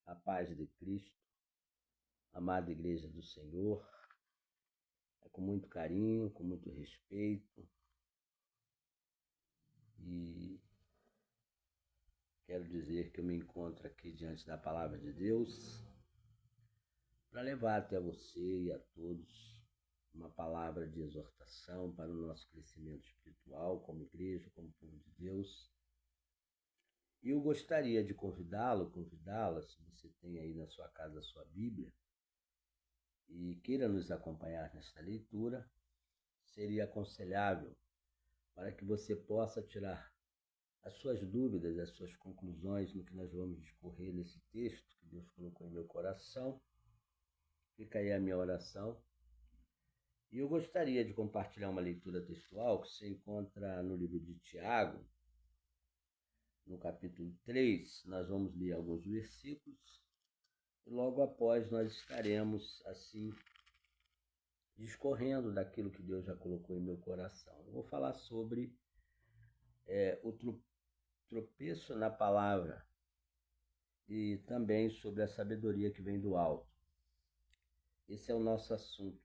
A paz de Cristo, amada Igreja do Senhor, é com muito carinho, com muito respeito e quero dizer que eu me encontro aqui diante da Palavra de Deus para levar até você e a todos uma palavra de exortação para o nosso crescimento espiritual como igreja, como povo de Deus. E eu gostaria de convidá-la, se você tem aí na sua casa a sua Bíblia e queira nos acompanhar nesta leitura, seria aconselhável para que você possa tirar as suas dúvidas, as suas conclusões no que nós vamos discorrer nesse texto que Deus colocou em meu coração. Fica aí a minha oração. E eu gostaria de compartilhar uma leitura textual que se encontra no livro de Tiago, no capítulo 3. Nós vamos ler alguns versículos e logo após nós estaremos, assim, discorrendo daquilo que Deus já colocou em meu coração. Eu vou falar sobre o tropeço na palavra e também sobre a sabedoria que vem do alto. Esse é o nosso assunto,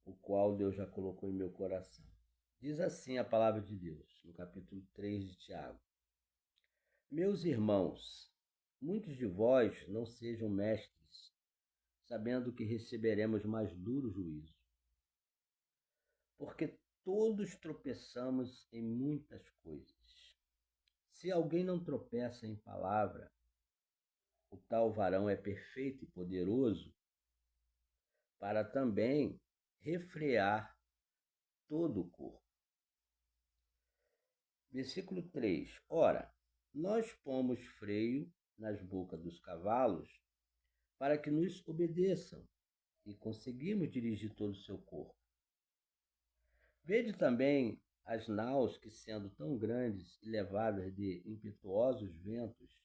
o qual Deus já colocou em meu coração. Diz assim a palavra de Deus, no capítulo 3 de Tiago: Meus irmãos, muitos de vós não sejam mestres, sabendo que receberemos mais duro juízo. Porque todos tropeçamos em muitas coisas. Se alguém não tropeça em palavra, o tal varão é perfeito e poderoso para também refrear todo o corpo. Versículo 3. Ora, nós pomos freio nas bocas dos cavalos para que nos obedeçam e conseguimos dirigir todo o seu corpo. Vede também as naus que, sendo tão grandes e levadas de impetuosos ventos,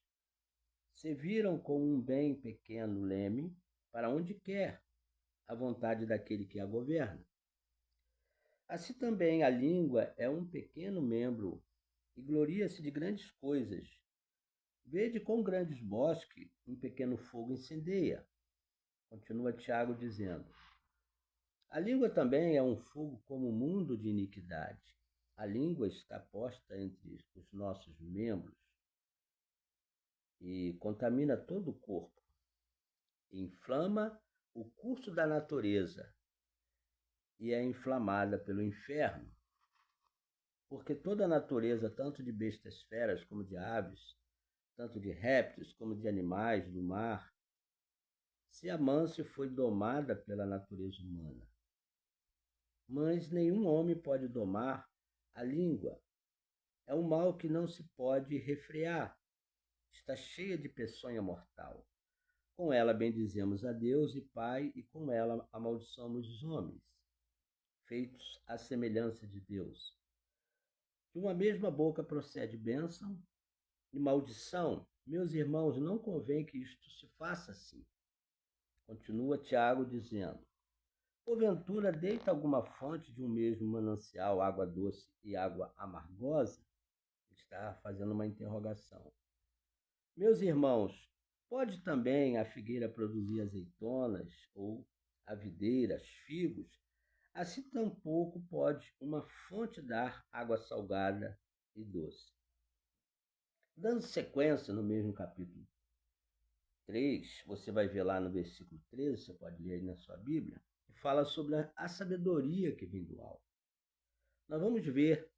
se viram com um bem pequeno leme para onde quer a vontade daquele que a governa. Assim também a língua é um pequeno membro e gloria-se de grandes coisas. Vede quão grandes bosques um pequeno fogo incendeia. Continua Tiago dizendo: a língua também é um fogo como um mundo de iniquidade. A língua está posta entre os nossos membros e contamina todo o corpo. Inflama o curso da natureza e é inflamada pelo inferno. Porque toda a natureza, tanto de bestas feras como de aves, tanto de répteis como de animais do mar, se amansa e foi domada pela natureza humana. Mas nenhum homem pode domar a língua. É um mal que não se pode refrear. Está cheia de peçonha mortal. Com ela bendizemos a Deus e Pai, e com ela amaldiçoamos os homens, feitos à semelhança de Deus. De uma mesma boca procede bênção e maldição. Meus irmãos, não convém que isto se faça assim. Continua Tiago dizendo: porventura deita alguma fonte de um mesmo manancial água doce e água amargosa? Está fazendo uma interrogação. Meus irmãos, pode também a figueira produzir azeitonas ou a videira, figos? Assim tampouco pode uma fonte dar água salgada e doce. Dando sequência no mesmo capítulo 3, você vai ver lá no versículo 13, você pode ler aí na sua Bíblia, que fala sobre a sabedoria que vem do alto. Nós vamos ver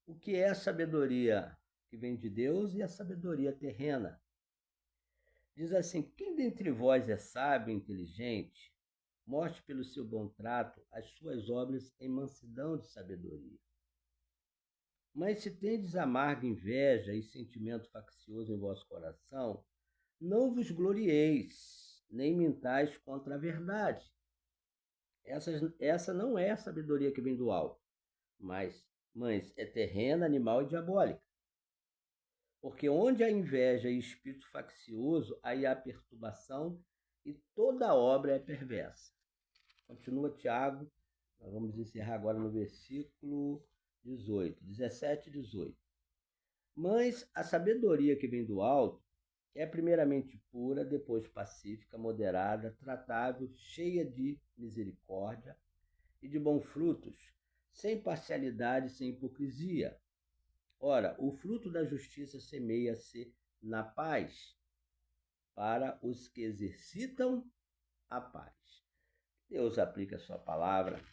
o que é a sabedoria que vem de Deus e a sabedoria terrena. Diz assim: quem dentre vós é sábio e inteligente, mostre pelo seu bom trato as suas obras em mansidão de sabedoria. Mas se tendes amarga inveja e sentimento faccioso em vosso coração, não vos glorieis, nem mintais contra a verdade. Essa não é a sabedoria que vem do alto, mas é terrena, animal e diabólica. Porque onde há inveja e espírito faccioso, aí há perturbação e toda obra é perversa. Continua Tiago, nós vamos encerrar agora no versículo 18, 17 e 18. Mas a sabedoria que vem do alto é primeiramente pura, depois pacífica, moderada, tratável, cheia de misericórdia e de bons frutos, sem parcialidade, sem hipocrisia. Ora, o fruto da justiça semeia-se na paz para os que exercitam a paz. Deus aplica a sua palavra,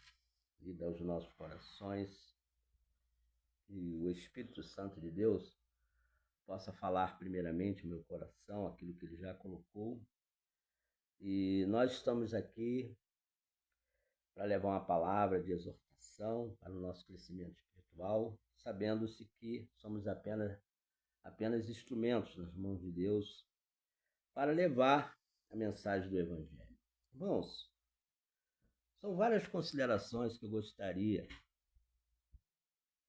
lida aos nossos corações, e o Espírito Santo de Deus possa falar primeiramente no meu coração aquilo que ele já colocou. E nós estamos aqui para levar uma palavra de exortação para o nosso crescimento espiritual, sabendo-se que somos apenas instrumentos nas mãos de Deus para levar a mensagem do Evangelho. Irmãos, são várias considerações que eu gostaria,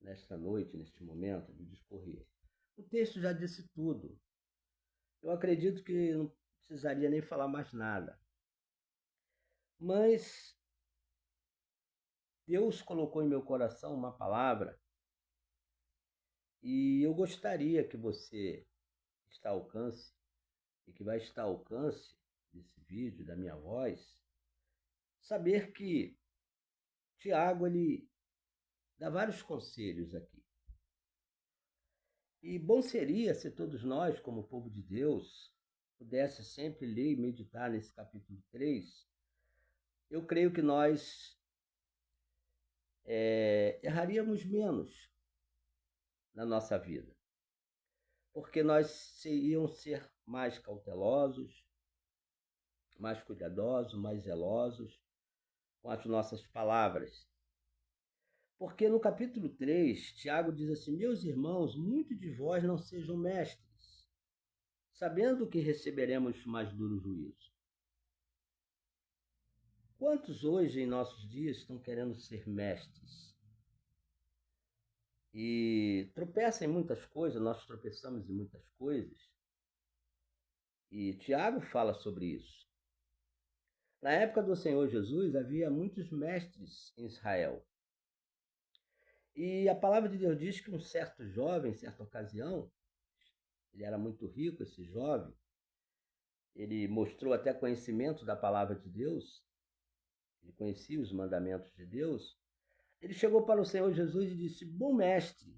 nesta noite, neste momento, de discorrer. O texto já disse tudo. Eu acredito que não precisaria nem falar mais nada. Mas Deus colocou em meu coração uma palavra e eu gostaria que você está ao alcance e que vai estar ao alcance desse vídeo, da minha voz, saber que Tiago, ele dá vários conselhos aqui. E bom seria se todos nós, como povo de Deus, pudesse sempre ler e meditar nesse capítulo 3. Eu creio que nós erraríamos menos na nossa vida, porque nós iríamos ser mais cautelosos, mais cuidadosos, mais zelosos com as nossas palavras. Porque no capítulo 3, Tiago diz assim: meus irmãos, muitos de vós não sejam mestres, sabendo que receberemos mais duro juízo. Quantos hoje em nossos dias estão querendo ser mestres? E tropeçam em muitas coisas, nós tropeçamos em muitas coisas. E Tiago fala sobre isso. Na época do Senhor Jesus, havia muitos mestres em Israel. E a palavra de Deus diz que um certo jovem, em certa ocasião, ele era muito rico, esse jovem, ele mostrou até conhecimento da palavra de Deus, ele conhecia os mandamentos de Deus. Ele chegou para o Senhor Jesus e disse: bom mestre,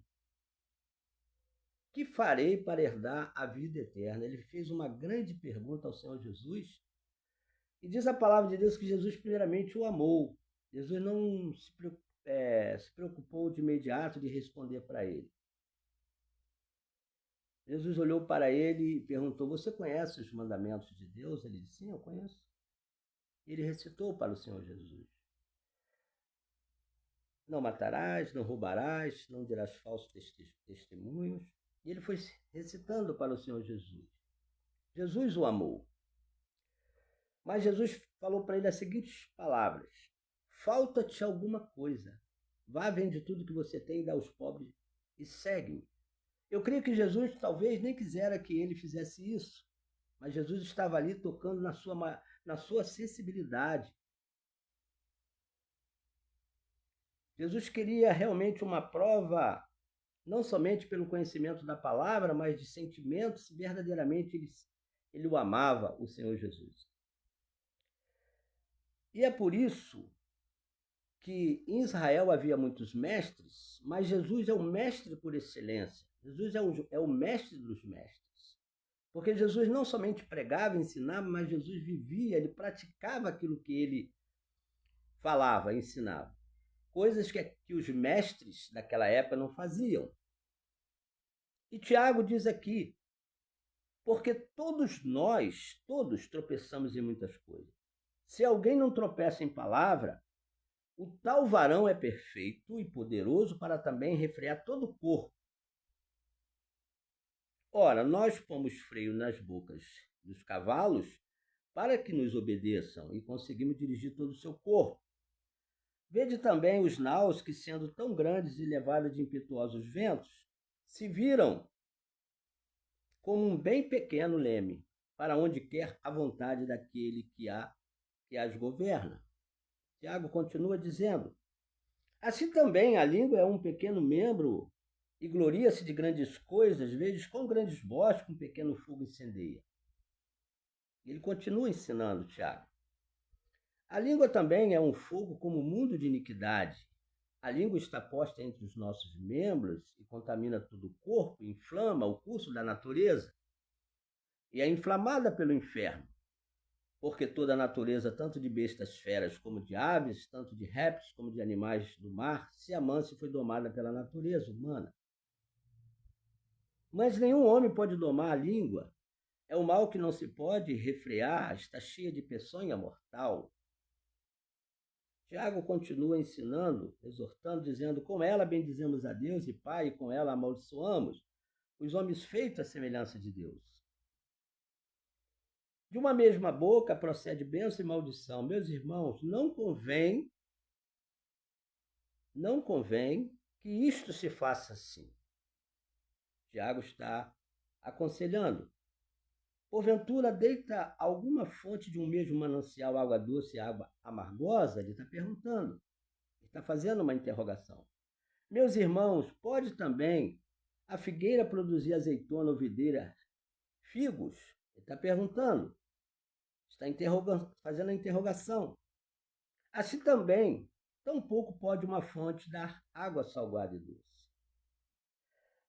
que farei para herdar a vida eterna? Ele fez uma grande pergunta ao Senhor Jesus. E diz a palavra de Deus que Jesus primeiramente o amou. Jesus não se preocupou de imediato de responder para ele. Jesus olhou para ele e perguntou: você conhece os mandamentos de Deus? Ele disse: sim, eu conheço. Ele recitou para o Senhor Jesus: não matarás, não roubarás, não dirás falsos testemunhos. E ele foi recitando para o Senhor Jesus. Jesus o amou. Mas Jesus falou para ele as seguintes palavras: falta-te alguma coisa. Vá, vende tudo que você tem e dá aos pobres e segue-me. Eu creio que Jesus talvez nem quisera que ele fizesse isso, mas Jesus estava ali tocando na sua sensibilidade. Jesus queria realmente uma prova, não somente pelo conhecimento da palavra, mas de sentimentos, se verdadeiramente ele o amava, o Senhor Jesus. E é por isso que em Israel havia muitos mestres, mas Jesus é o mestre por excelência. Jesus é o mestre dos mestres. Porque Jesus não somente pregava e ensinava, mas Jesus vivia, ele praticava aquilo que ele falava, ensinava. Coisas que os mestres daquela época não faziam. E Tiago diz aqui: porque todos nós, todos tropeçamos em muitas coisas. Se alguém não tropeça em palavra, o tal varão é perfeito e poderoso para também refrear todo o corpo. Ora, nós pomos freio nas bocas dos cavalos para que nos obedeçam e conseguimos dirigir todo o seu corpo. Vede também os naus que, sendo tão grandes e levados de impetuosos ventos, se viram como um bem pequeno leme, para onde quer a vontade daquele que as governa. Tiago continua dizendo: assim também a língua é um pequeno membro e gloria-se de grandes coisas, vedes quão grandes bosques um pequeno fogo incendeia. Ele continua ensinando, Tiago. A língua também é um fogo como um mundo de iniquidade. A língua está posta entre os nossos membros e contamina todo o corpo, inflama o curso da natureza e é inflamada pelo inferno, porque toda a natureza, tanto de bestas feras como de aves, tanto de répteis como de animais do mar, se amansa e foi domada pela natureza humana. Mas nenhum homem pode domar a língua. É o mal que não se pode refrear, está cheia de peçonha mortal. Tiago continua ensinando, exortando, dizendo: com ela bendizemos a Deus e Pai, e com ela amaldiçoamos os homens feitos à semelhança de Deus. De uma mesma boca procede bênção e maldição. Meus irmãos, não convém que isto se faça assim. Tiago está aconselhando. Porventura deita alguma fonte de um mesmo manancial água doce e água amargosa? Ele está perguntando. Ele está fazendo uma interrogação. Meus irmãos, pode também a figueira produzir azeitona ou videira figos? Ele está perguntando. Está fazendo a interrogação. Assim também, tampouco pode uma fonte dar água salgada e doce.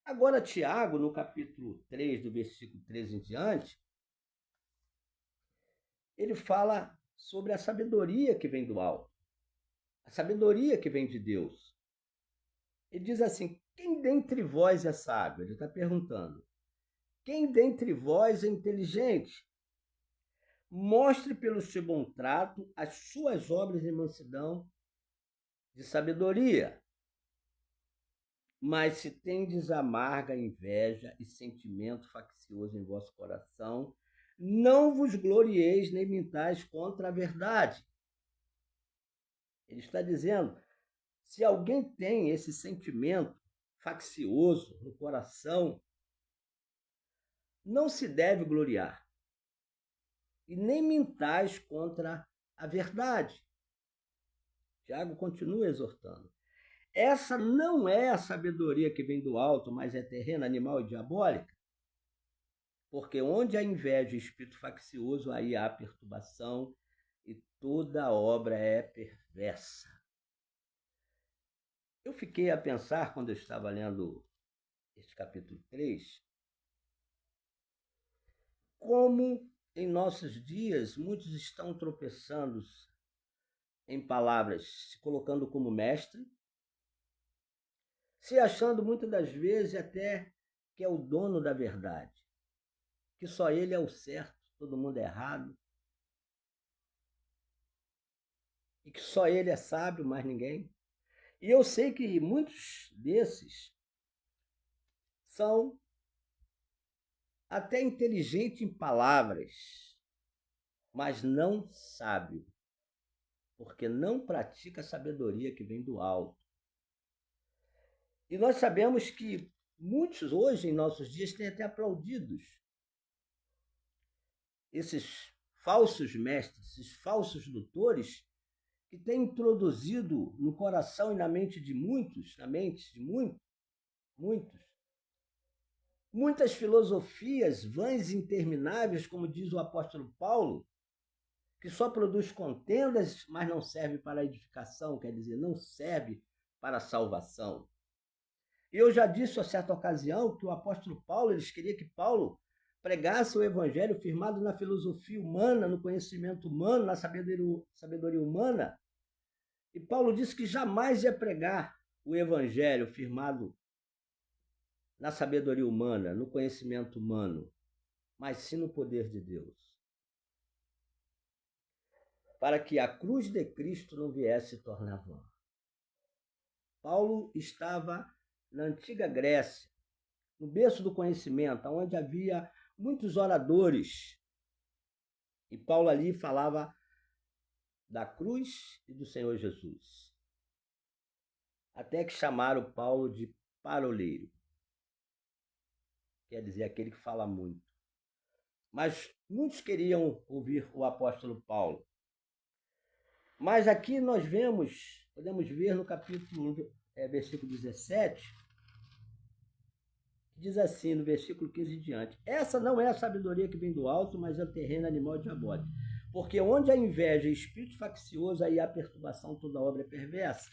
Agora, Tiago, no capítulo 3, do versículo 13 em diante, ele fala sobre a sabedoria que vem do alto, a sabedoria que vem de Deus. Ele diz assim: quem dentre vós é sábio? Ele está perguntando. Quem dentre vós é inteligente? Mostre pelo seu bom trato as suas obras de mansidão, de sabedoria. Mas se tendes amarga inveja e sentimento faccioso em vosso coração, não vos glorieis nem mintais contra a verdade. Ele está dizendo, se alguém tem esse sentimento faccioso no coração, não se deve gloriar. E nem mintais contra a verdade. Tiago continua exortando. Essa não é a sabedoria que vem do alto, mas é terrena, animal e diabólica. Porque onde há inveja e espírito faccioso, aí há perturbação e toda obra é perversa. Eu fiquei a pensar, quando eu estava lendo este capítulo 3, como em nossos dias muitos estão tropeçando em palavras, se colocando como mestre, se achando muitas das vezes até que é o dono da verdade, que só ele é o certo, todo mundo é errado, e que só ele é sábio, mais ninguém. E eu sei que muitos desses são até inteligentes em palavras, mas não sábio, porque não pratica a sabedoria que vem do alto. E nós sabemos que muitos hoje, em nossos dias, têm até aplaudidos esses falsos mestres, esses falsos doutores, que têm introduzido no coração e na mente de muitos, muitas filosofias vãs e intermináveis, como diz o apóstolo Paulo, que só produz contendas, mas não serve para a edificação, quer dizer, não serve para a salvação. E eu já disse a certa ocasião que o apóstolo Paulo, eles queriam que Paulo pregasse o evangelho firmado na filosofia humana, no conhecimento humano, na sabedoria humana. E Paulo disse que jamais ia pregar o evangelho firmado na sabedoria humana, no conhecimento humano, mas sim no poder de Deus. Para que a cruz de Cristo não viesse se tornar vã. Paulo estava na antiga Grécia, no berço do conhecimento, onde havia muitos oradores. E Paulo ali falava da cruz e do Senhor Jesus. Até que chamaram Paulo de paroleiro. Quer dizer, aquele que fala muito. Mas muitos queriam ouvir o apóstolo Paulo. Mas aqui nós podemos ver no capítulo 1, versículo 17, diz assim, no versículo 15 em diante: essa não é a sabedoria que vem do alto, mas é o terreno animal diabólico. Porque onde há inveja e espírito faccioso, aí há perturbação, toda obra é perversa.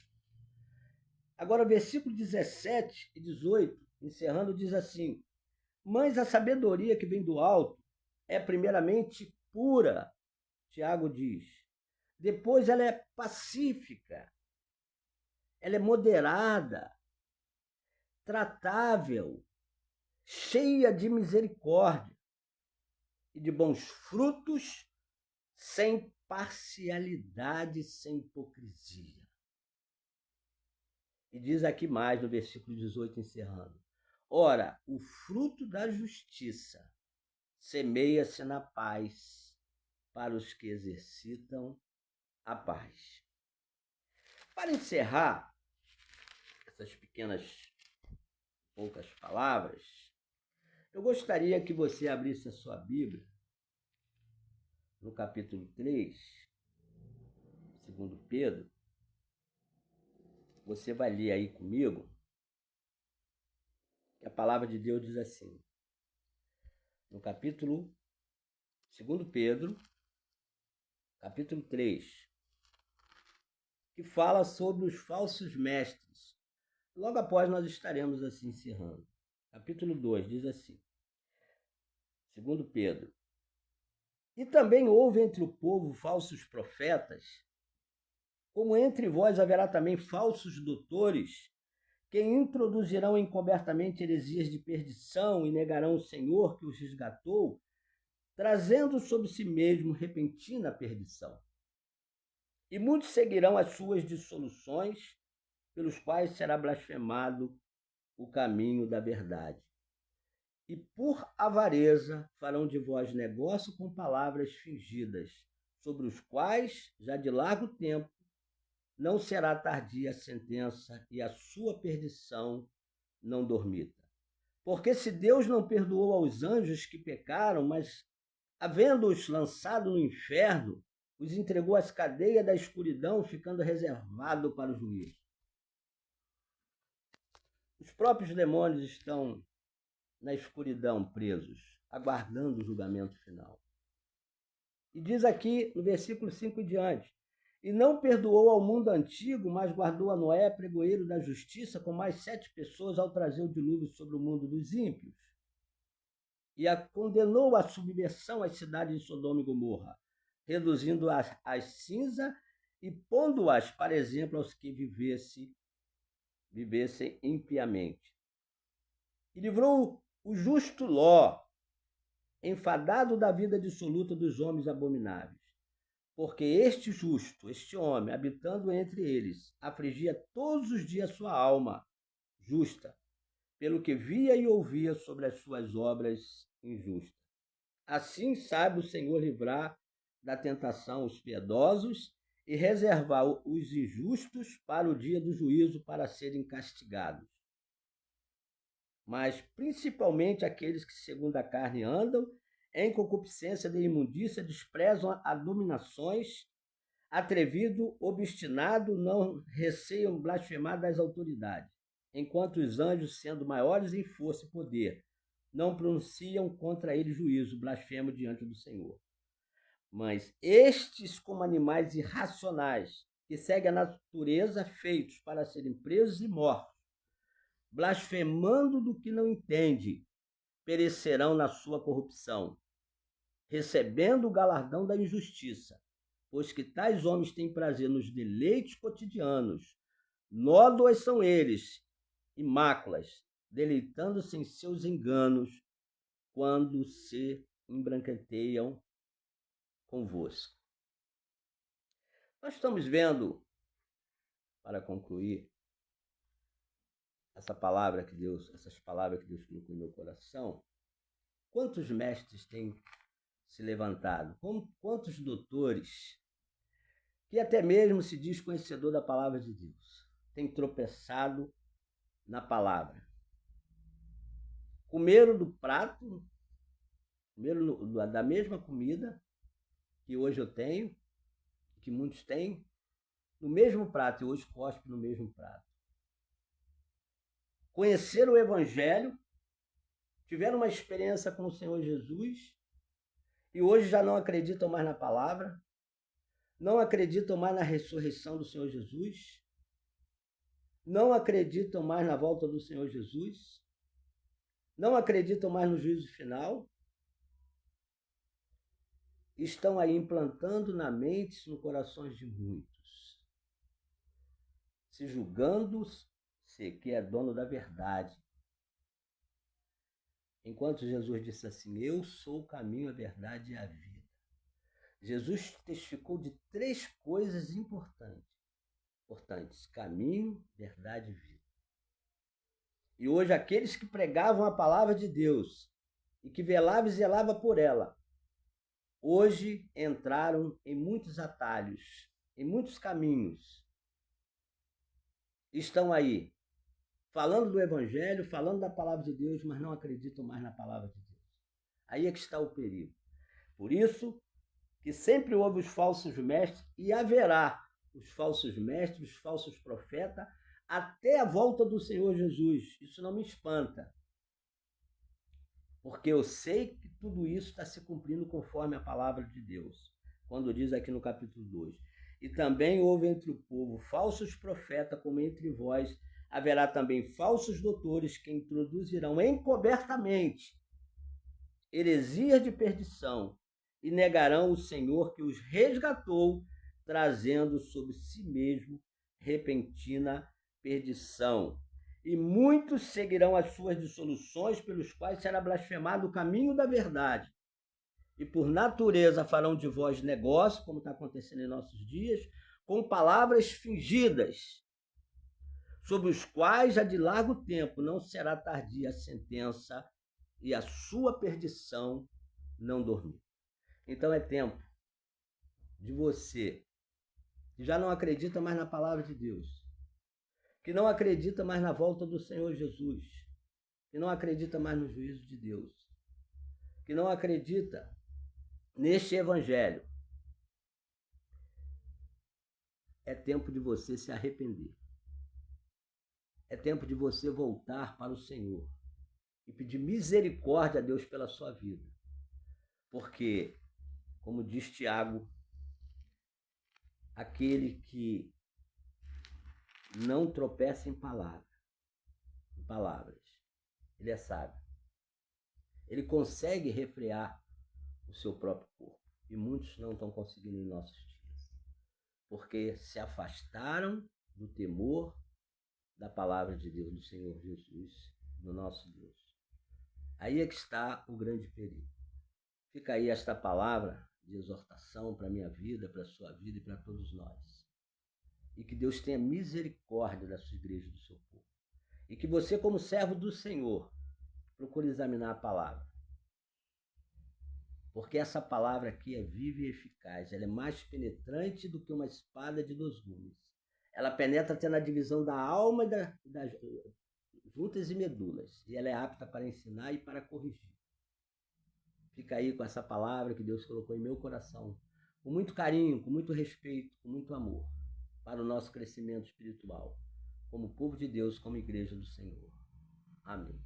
Agora, versículo 17 e 18, encerrando, diz assim: mas a sabedoria que vem do alto é primeiramente pura, Tiago diz. Depois ela é pacífica, ela é moderada, tratável, cheia de misericórdia e de bons frutos, sem parcialidade, sem hipocrisia. E diz aqui mais no versículo 18, encerrando: ora, o fruto da justiça semeia-se na paz para os que exercitam a paz. Para encerrar essas pequenas, poucas palavras, eu gostaria que você abrisse a sua Bíblia no capítulo 3, segundo Pedro. Você vai ler aí comigo, que a palavra de Deus diz assim, no capítulo 2 Pedro, capítulo 3, que fala sobre os falsos mestres. Logo após nós estaremos assim encerrando. Capítulo 2 diz assim, 2 Pedro: e também houve entre o povo falsos profetas, como entre vós haverá também falsos doutores, que introduzirão encobertamente heresias de perdição e negarão o Senhor que os resgatou, trazendo sobre si mesmo repentina perdição. E muitos seguirão as suas dissoluções, pelos quais será blasfemado o caminho da verdade. E por avareza farão de vós negócio com palavras fingidas, sobre os quais, já de largo tempo, não será tardia a sentença e a sua perdição não dormita. Porque se Deus não perdoou aos anjos que pecaram, mas, havendo-os lançado no inferno, os entregou às cadeias da escuridão, ficando reservado para o juízo. Os próprios demônios estão na escuridão presos, aguardando o julgamento final. E diz aqui no versículo 5 em diante: e não perdoou ao mundo antigo, mas guardou a Noé, pregoeiro da justiça, com mais 7 pessoas, ao trazer o dilúvio sobre o mundo dos ímpios. E condenou à subversão as cidades de Sodoma e Gomorra, reduzindo-as a cinza e pondo-as, para exemplo, aos que vivessem impiamente. E livrou o justo Ló, enfadado da vida dissoluta dos homens abomináveis. Porque este justo, este homem, habitando entre eles, afligia todos os dias sua alma justa, pelo que via e ouvia sobre as suas obras injustas. Assim sabe o Senhor livrar da tentação os piedosos e reservar os injustos para o dia do juízo, para serem castigados. Mas principalmente aqueles que segundo a carne andam, em concupiscência de imundícia, desprezam abominações, atrevido, obstinado, não receiam blasfemar das autoridades, enquanto os anjos, sendo maiores em força e poder, não pronunciam contra ele juízo, blasfemo diante do Senhor. Mas estes, como animais irracionais, que seguem a natureza, feitos para serem presos e mortos, blasfemando do que não entende, perecerão na sua corrupção, recebendo o galardão da injustiça, pois que tais homens têm prazer nos deleites cotidianos. Nódoas são eles, e máculas, deleitando-se em seus enganos, quando se embranqueteiam convosco. Nós estamos vendo, para concluir, essas palavras que Deus colocou no meu coração, quantos mestres têm se levantado, quantos doutores, que até mesmo se diz conhecedor da palavra de Deus, têm tropeçado na palavra. Comeram do prato, comeram da mesma comida que hoje eu tenho, que muitos têm, no mesmo prato, e hoje cospe no mesmo prato. Conheceram o Evangelho, tiveram uma experiência com o Senhor Jesus e hoje já não acreditam mais na palavra, não acreditam mais na ressurreição do Senhor Jesus, não acreditam mais na volta do Senhor Jesus, não acreditam mais no juízo final, estão aí implantando na mente, no corações de muitos, se julgando-se que é dono da verdade. Enquanto Jesus disse assim, eu sou o caminho, a verdade e a vida. Jesus testificou de 3 coisas importantes: caminho, verdade e vida. E hoje aqueles que pregavam a palavra de Deus e que velavam e zelavam por ela, hoje entraram em muitos atalhos, em muitos caminhos. Estão aí, falando do Evangelho, falando da palavra de Deus, mas não acreditam mais na palavra de Deus. Aí é que está o perigo. Por isso que sempre houve os falsos mestres e haverá os falsos mestres, os falsos profetas, até a volta do Senhor Jesus. Isso não me espanta, porque eu sei que tudo isso está se cumprindo conforme a palavra de Deus, quando diz aqui no capítulo 2. E também houve entre o povo falsos profetas, como entre vós haverá também falsos doutores que introduzirão encobertamente heresias de perdição e negarão o Senhor que os resgatou, trazendo sobre si mesmo repentina perdição. E muitos seguirão as suas dissoluções, pelos quais será blasfemado o caminho da verdade. E por natureza farão de vós negócio, como está acontecendo em nossos dias, com palavras fingidas, sobre os quais já de largo tempo não será tardia a sentença e a sua perdição não dormir. Então é tempo de você, que já não acredita mais na palavra de Deus, que não acredita mais na volta do Senhor Jesus, que não acredita mais no juízo de Deus, que não acredita neste Evangelho, é tempo de você se arrepender. É tempo de você voltar para o Senhor e pedir misericórdia a Deus pela sua vida. Porque, como diz Tiago, aquele que não tropeça em palavras, ele é sábio. Ele consegue refrear o seu próprio corpo. E muitos não estão conseguindo em nossos dias. Porque se afastaram do temor da palavra de Deus, do Senhor Jesus, do nosso Deus. Aí é que está o grande perigo. Fica aí esta palavra de exortação para a minha vida, para a sua vida e para todos nós. E que Deus tenha misericórdia da sua igreja e do seu povo. E que você, como servo do Senhor, procure examinar a palavra. Porque essa palavra aqui é viva e eficaz. Ela é mais penetrante do que uma espada de 2 gumes. Ela penetra até na divisão da alma e das juntas e medulas. E ela é apta para ensinar e para corrigir. Fica aí com essa palavra que Deus colocou em meu coração, com muito carinho, com muito respeito, com muito amor, para o nosso crescimento espiritual, como povo de Deus, como igreja do Senhor. Amém.